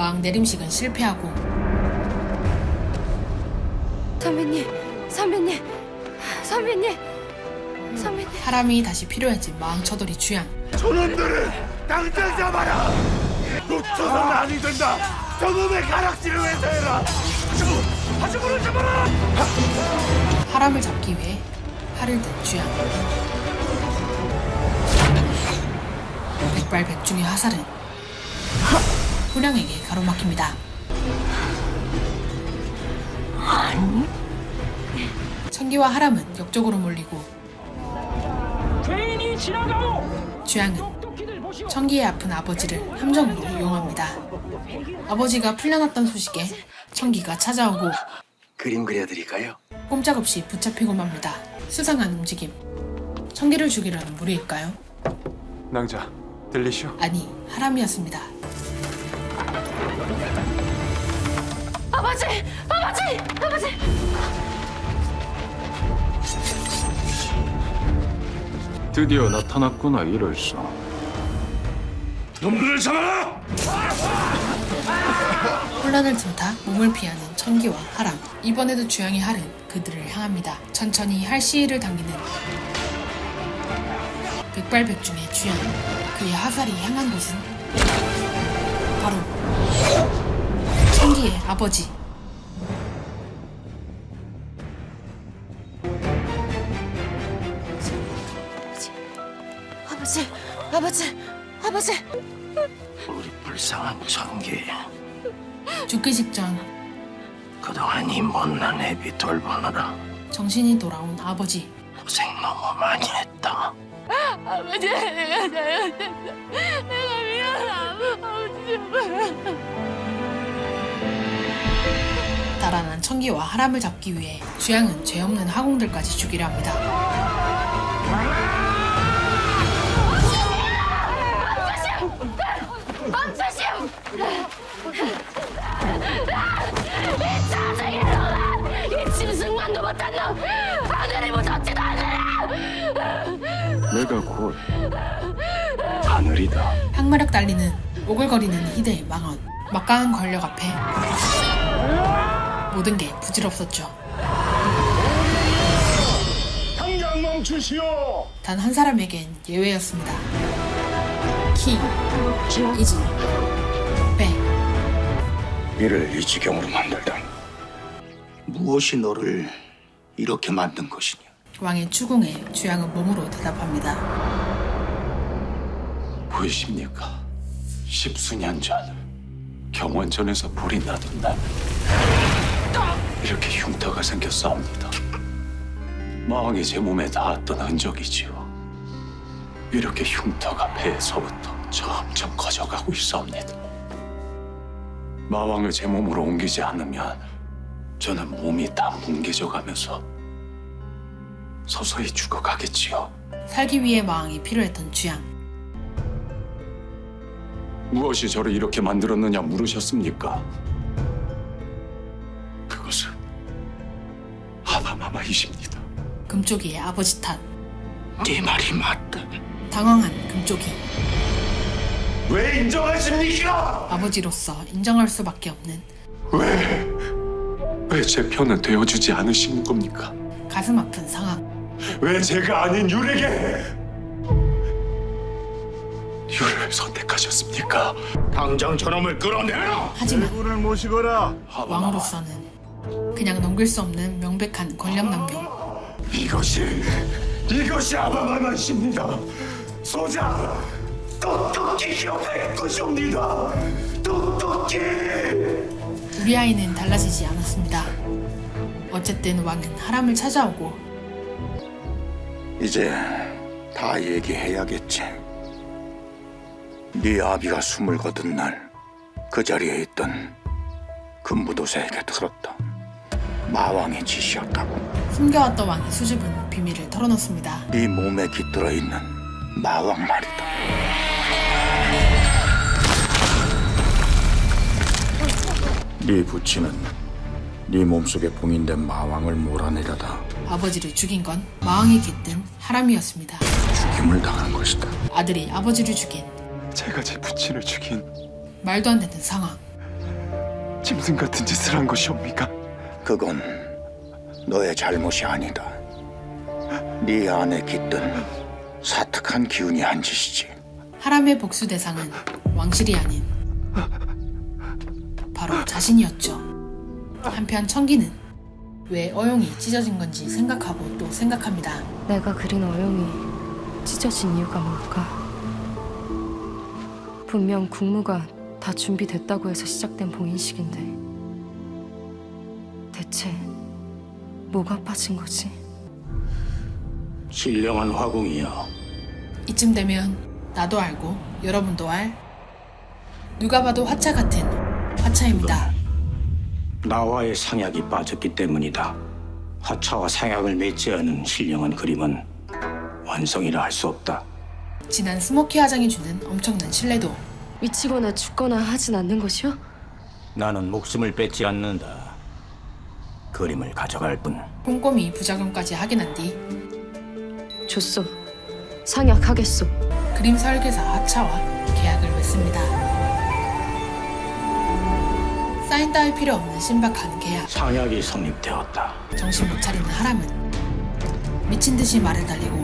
마왕 내림식은 실패하고 선배님, 선배님, 선배님, 선배님. 하람이 다시 필요해진 마왕 처돌이 주양. 저놈들을 당장 잡아라. 놓쳐서는 아니 된다. 저놈의 가락지를 회사해라. 하주부를 잡아라. 하람을 잡기 위해 활을 든 주양. 백발백중의 화살은 후량에게 가로막힙니다. 청기와 하람은 역적으로 몰리고 죄인이 지나가오. 주양은 청기의 아픈 아버지를 함정으로 이용합니다. 아버지가 풀려났던 소식에 청기가 찾아오고 그림 그려드릴까요? 꼼짝없이 붙잡히고 맙니다. 수상한 움직임. 청기를 죽이려는 무리일까요? 낭자, 들리시오? 아니, 하람이었습니다. 아버지, 아버지, 아버지. 드디어 나타났구나 이럴수. 놈들을 잡아라. 혼란을 틈타 몸을 피하는 청기와 하람. 이번에도 주양의 활은 그들을 향합니다. 천천히 할 시위를 당기는 백발백중의 주양. 그의 화살이 향한 곳은 바로 청기의 아버지. 아버지, 아버지, 아버지. 우리 불쌍한 청기. 죽기 직전 그동안 이 못난 애비 돌보느라 정신이 돌아온 아버지. 고생 너무 많이 했다. 아버지, 내가 잘못했어. 내가 미안해. 아버지. 달아난 청기와 하람을 잡기 위해 주양은 죄 없는 화공들까지 죽이려 합니다. 멈추시오! 이 짜증이 너라! 이 짐승만도 못한 놈! 하늘이 무섭지도 않으라! 내가 곧 하늘이다. 항마력 달리는 오글거리는 희대의 망언. 막강한 권력 앞에 모든 게 부질없었죠. 당장 멈추시오. 단 한 사람에겐 예외였습니다. 키, 이지, 빼. 이를 이 지경으로 만들다니. 무엇이 너를 이렇게 만든 것이냐? 왕의 추궁에 주양은 몸으로 대답합니다. 보이십니까? 십수년 전 경원전에서 불이 나던 날 이렇게 흉터가 생겼사옵니다. 마왕이 제 몸에 닿았던 흔적이지요. 이렇게 흉터가 배에서부터 점점 커져가고 있사옵니다. 마왕을 제 몸으로 옮기지 않으면 저는 몸이 다 뭉개져가면서 서서히 죽어가겠지요. 살기 위해 마왕이 필요했던 주양. 무엇이 저를 이렇게 만들었느냐 물으셨습니까? 그것은 하마마마이십니다. 금쪽이의 아버지 탓. 네 말이 맞다. 당황한 금쪽이. 왜 인정하십니까? 아버지로서 인정할 수밖에 없는 왜 제 편은 되어주지 않으시는 겁니까? 가슴 아픈 상황. 왜 제가 아닌 유에게 유를 선택하셨습니까? 당장 저놈을 끌어내라. 하지만 대군을 모시거라. 왕으로서는 그냥 넘길 수 없는 명백한 권력 남용. 이것이 아마마마이십니다. 소자 똑똑히 기억할 것입니다. 똑똑히. 우리 아이는 달라지지 않았습니다. 어쨌든 왕은 하람을 찾아오고 이제 다 얘기해야겠지. 네 아비가 숨을 거둔 날 그 자리에 있던 금부도새에게 들었다. 마왕의 짓이었다고. 숨겨왔던 왕의 수줍은 비밀을 털어놓습니다. 네 몸에 깃들어 있는 마왕 말이다. 네 부친은 네 몸속에 봉인된 마왕을 몰아내려다 아버지를 죽인 건 마왕이 깃든 하람이었습니다. 죽임을 당한 것이다. 아들이 아버지를 죽인 제가 제 부친을 죽인 말도 안 되는 상황. 짐승 같은 짓을 한 것이옵니까? 그건 너의 잘못이 아니다. 네 안에 깃든 사특한 기운이 한 짓이지. 하람의 복수 대상은 왕실이 아닌 바로 자신이었죠. 한편 청기는 왜 어용이 찢어진 건지 생각하고 또 생각합니다. 내가 그린 어용이 찢어진 이유가 뭘까? 분명 국무가 다 준비됐다고 해서 시작된 봉인식인데 대체 뭐가 빠진 거지? 신령한 화궁이여. 이쯤 되면 나도 알고 여러분도 알 누가 봐도 화차 같은 화차입니다. 나와의 상약이 빠졌기 때문이다. 화차와 상약을 맺지 않은 신령한 그림은 완성이라 할 수 없다. 진한 스모키 화장이 주는 엄청난 신뢰도. 미치거나 죽거나 하진 않는 것이요? 나는 목숨을 뺏지 않는다. 그림을 가져갈 뿐. 꼼꼼히 부작용까지 확인한 뒤 줬소. 상약하겠소. 그림 설계사 화차와 계약을 맺습니다. 사인 따위 필요 없는 신박한 계약. 상약이 성립되었다. 정신 못 차리는 하람은 미친 듯이 말을 달리고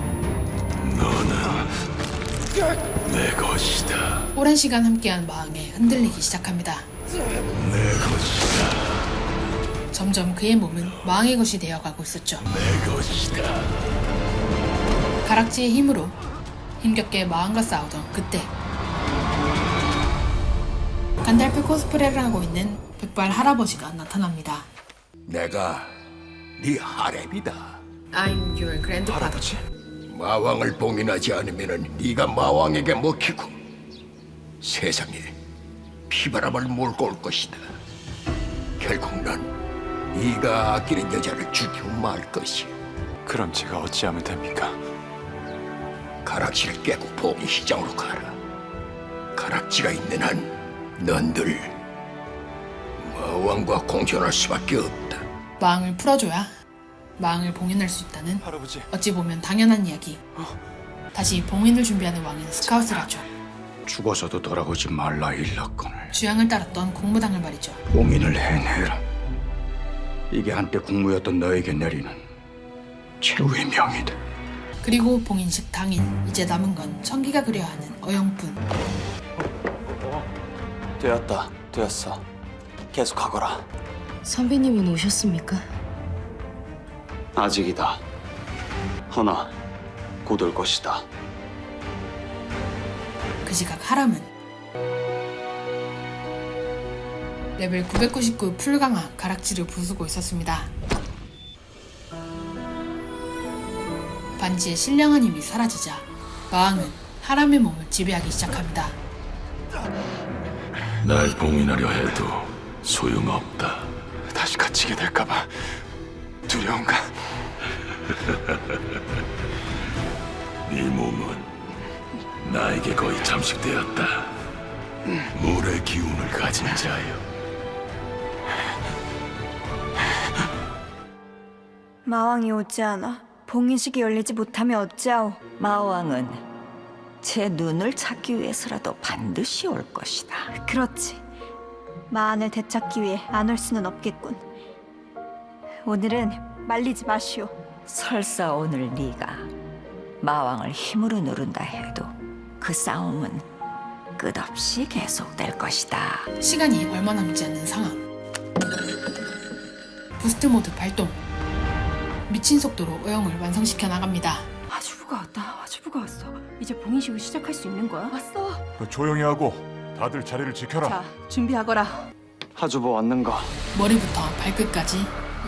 너는 내 것이다. 오랜 시간 함께한 마음에 흔들리기 시작합니다. 내 것이다. 점점 그의 몸은 마왕의 것이 되어가고 있었죠. 내 것이다. 가락지의 힘으로 힘겹게 마왕과 싸우던 그때 간달프 코스프레를 하고 있는 백발 할아버지가 나타납니다. 내가 네 하렘이다. I'm your grandfather. 할아버지? 마왕을 봉인하지 않으면 네가 마왕에게 먹히고 세상에 피바람을 몰고 올 것이다. 결국 넌 네가 아끼는 여자를 죽이고 말 것이야. 그럼 제가 어찌하면 됩니까? 가락지를 깨고 봉인시장으로 가라. 가락지가 있는 한 넌들 마왕과 공존할 수밖에 없다. 마왕을 풀어줘야 마왕을 봉인할 수 있다는 할아버지. 어찌 보면 당연한 이야기. 다시 봉인을 준비하는 왕은 스카웃을 하죠. 죽어서도 돌아오지 말라 일렀거늘. 주양을 따랐던 국무당을 말이죠. 봉인을 해내라. 이게 한때 국무였던 너에게 내리는 최후의 명이다. 그리고 봉인식 당일 이제 남은 건 청기가 그려야 하는 어영뿐. 되었어. 계속하거라. 선비님은 오셨습니까? 아직이다. 허나 곧 올 것이다. 그 시각 하람은 레벨 999 풀강화 가락지를 부수고 있었습니다. 반지의 신령한 힘이 사라지자 마왕은 하람의 몸을 지배하기 시작합니다. 날 봉인하려 해도 소용없다. 다시 갇히게 될까봐 두려운가? 네 몸은 나에게 거의 잠식되었다. 물의 기운을 가진 자여. 마왕이 오지 않아 봉인식이 열리지 못하면 어찌하오? 마왕은 제 눈을 찾기 위해서라도 반드시 올 것이다. 그렇지. 마안을 되찾기 위해 안 올 수는 없겠군. 오늘은 말리지 마시오. 설사 오늘 네가 마왕을 힘으로 누른다 해도 그 싸움은 끝없이 계속될 것이다. 시간이 얼마 남지 않는 상황. 부스트 모드 발동. 미친 속도로 어영을 완성시켜 나갑니다. 화주부가 왔다. 화주부가 왔어. 이제 봉인식을 시작할 수 있는 거야? 왔어. 조용히 하고 다들 자리를 지켜라. 자, 준비하거라. 하주보 왔는가? 머리부터 발끝까지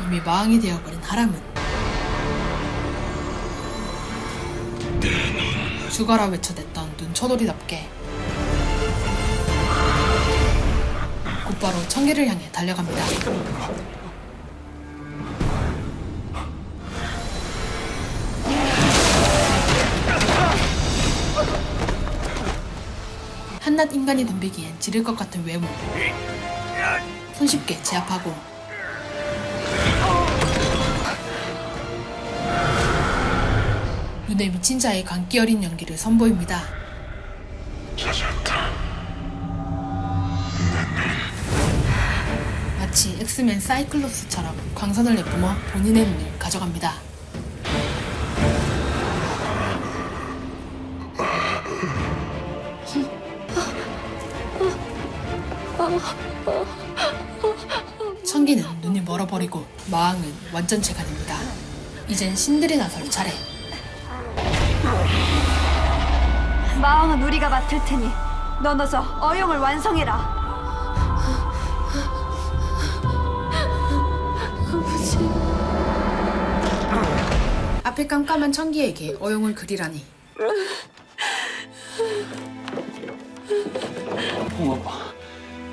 이미 마왕이 되어버린 하람은 죽어라 외쳐댔던 눈초돌이답게 곧바로 청계를 향해 달려갑니다. 한낱 인간이 덤비기엔 지를 것 같은 외모. 손쉽게 제압하고 눈에 미친 자의 광기 어린 연기를 선보입니다. 찾았다. 마치 엑스맨 사이클롭스처럼 광선을 내뿜어 본인의 눈을 가져갑니다. 천기는 눈이 멀어버리고 마왕은 완전체가 됩니다. 이젠 신들이 나설 차례. 마왕은 우리가 맡을 테니 넌 어서 어용을 완성해라. 앞에 깜깜한 천기에게 어용을 그리라니. 홍어봐,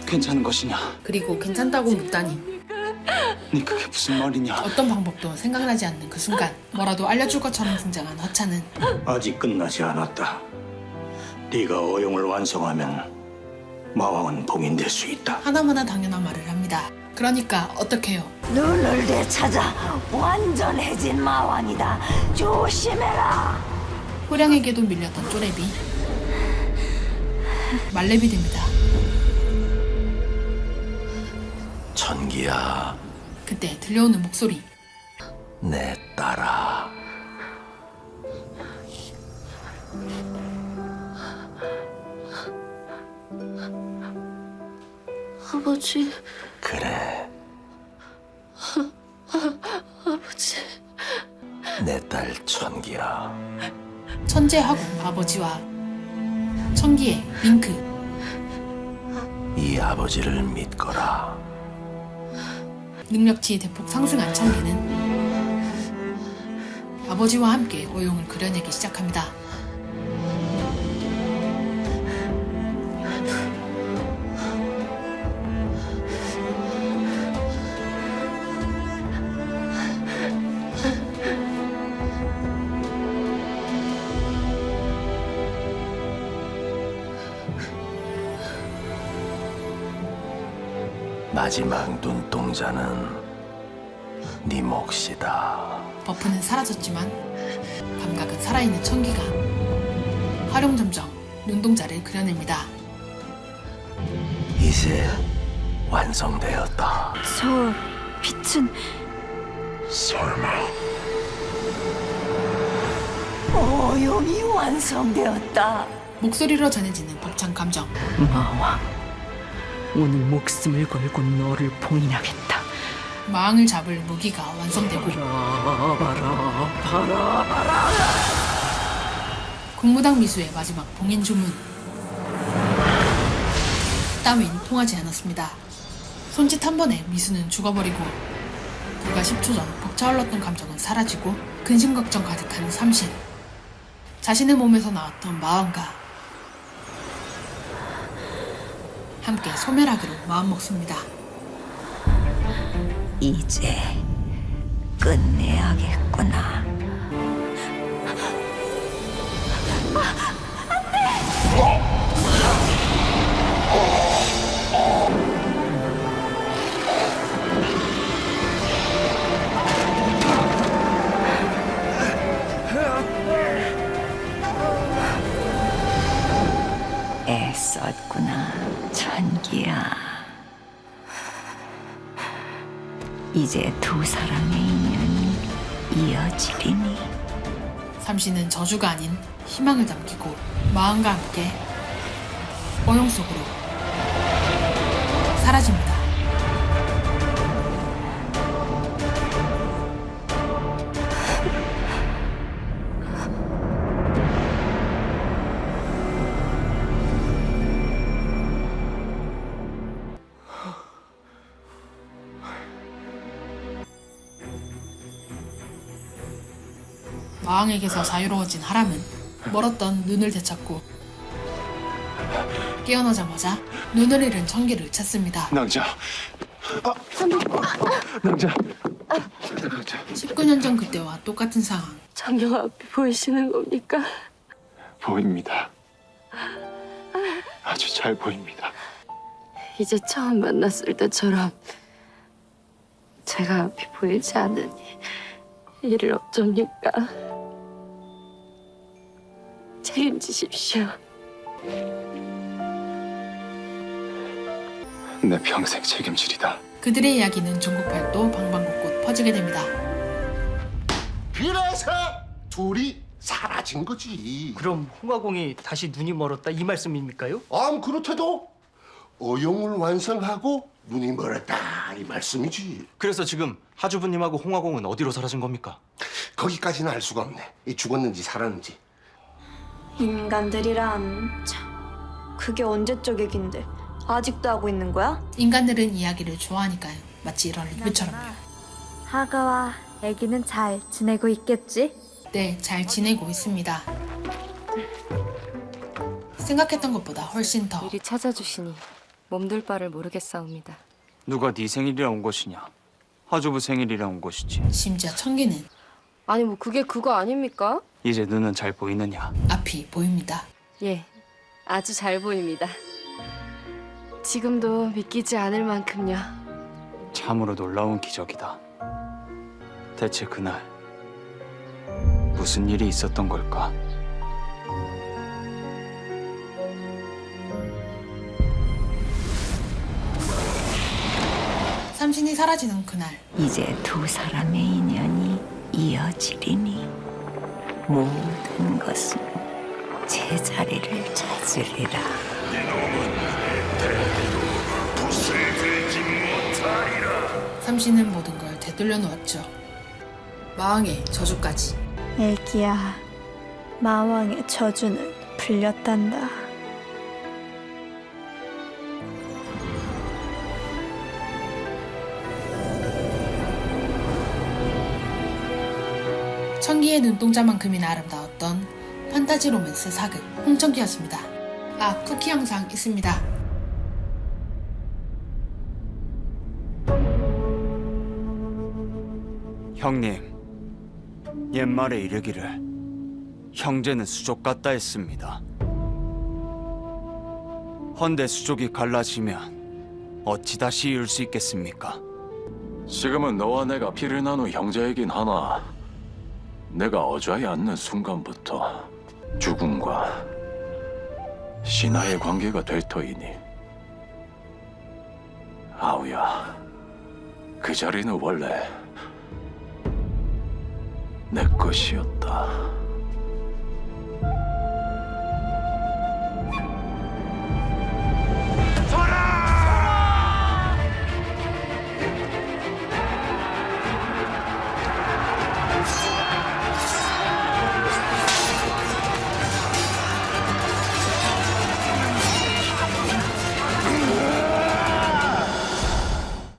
괜찮은 것이냐? 그리고 괜찮다고 묻다니. 네 그게 무슨 말이냐? 어떤 방법도 생각나지 않는 그 순간 뭐라도 알려줄 것처럼 등장한 허찬은 아직 끝나지 않았다. 네가 어용을 완성하면 마왕은 봉인될 수 있다. 하나마나 당연한 말을 합니다. 그러니까 어떡해요? 눈을 되찾아 완전해진 마왕이다. 조심해라. 호량에게도 밀렸던 쪼레비. 말레비 됩니다. 천기야, 그때 들려오는 목소리. 내 딸아. 아버지, 그래, 아버지. 내 딸 천기야. 천재 하고 아버지와 천기의 링크. 이 아버지를 믿거라. 능력치 대폭 상승한 천기는 아버지와 함께 어용을 그려내기 시작합니다. 마지막 눈동자는 네 몫이다. 버프는 사라졌지만 감각은 살아있는 천기가 활용점정 눈동자를 그려냅니다. 이제 완성되었다. 저 빛은 설마 어용이 완성되었다. 목소리로 전해지는 벅찬 감정. 마왕, 오늘 목숨을 걸고 너를 봉인하겠다. 마왕을 잡을 무기가 완성되고 국무당 미수의 마지막 봉인 주문 따윈 통하지 않았습니다. 손짓 한 번에 미수는 죽어버리고 불과 10초 전 벅차올랐던 감정은 사라지고 근심 걱정 가득한 삼신. 자신의 몸에서 나왔던 마왕과 함께 소멸하기로 마음먹습니다. 이제 끝내야겠구나. 애썼구나, 천기야. 이제 두 사람의 인연이 이어지리니. 삼신은 저주가 아닌 희망을 담기고 마왕과 함께 어용 속으로 사라집니다. 마왕에게서 자유로워진 하람은 멀었던 눈을 되찾고 깨어나자마자 눈을 잃은 천기를 찾습니다. 낭자. 낭자. 19년 전 그때와 똑같은 상황. 장영 앞이 보이시는 겁니까? 보입니다. 아주 잘 보입니다. 이제 처음 만났을 때처럼 제가 앞이 보이지 않으니 이를 어쩝니까? 책임지십시오. 내 평생 책임지리다. 그들의 이야기는 전국 팔도 방방곡곡 퍼지게 됩니다. 그래서 둘이 사라진 거지. 그럼 홍화공이 다시 눈이 멀었다 이 말씀입니까요? 그렇대도 어용을 완성하고 눈이 멀었다 이 말씀이지. 그래서 지금 하주부님하고 홍화공은 어디로 사라진 겁니까? 거기까지는 알 수가 없네. 이 죽었는지 살았는지. 인간들이란 참 그게 언제적 얘긴데 아직도 하고 있는 거야? 인간들은 이야기를 좋아하니까요. 마치 이런 리뷰처럼요. 하가와 애기는 잘 지내고 있겠지? 네, 잘 지내고 있습니다. 생각했던 것보다 훨씬 더 미리 찾아주시니 몸둘 바를 모르겠사옵니다. 누가 네 생일이라 온 것이냐? 하주부 생일이라 온 것이지. 심지어 청기는 아니 뭐 그게 그거 아닙니까? 이제 눈은 잘 보이느냐? 앞이 보입니다. 예, 아주 잘 보입니다. 지금도 믿기지 않을 만큼요. 참으로 놀라운 기적이다. 대체 그날 무슨 일이 있었던 걸까? 삼신이 사라지는 그날 이제 두 사람의 인연이 이어지리니 모든 것은 제자리를 찾으리라. 삼신은 모든 걸 되돌려 놓았죠. 마왕의 저주까지. 애기야, 마왕의 저주는 풀렸단다. 청기의 눈동자만큼이나 아름다웠던 판타지 로맨스 사극 홍청기였습니다. 아, 쿠키 영상 있습니다. 형님, 옛말에 이르기를 형제는 수족 같다 했습니다. 헌데 수족이 갈라지면 어찌 다시 이을 수 있겠습니까? 지금은 너와 내가 피를 나눈 형제이긴 하나 내가 어좌에 앉는 순간부터 죽음과 신하의 관계가 될 터이니 아우야, 그 자리는 원래 내 것이었다.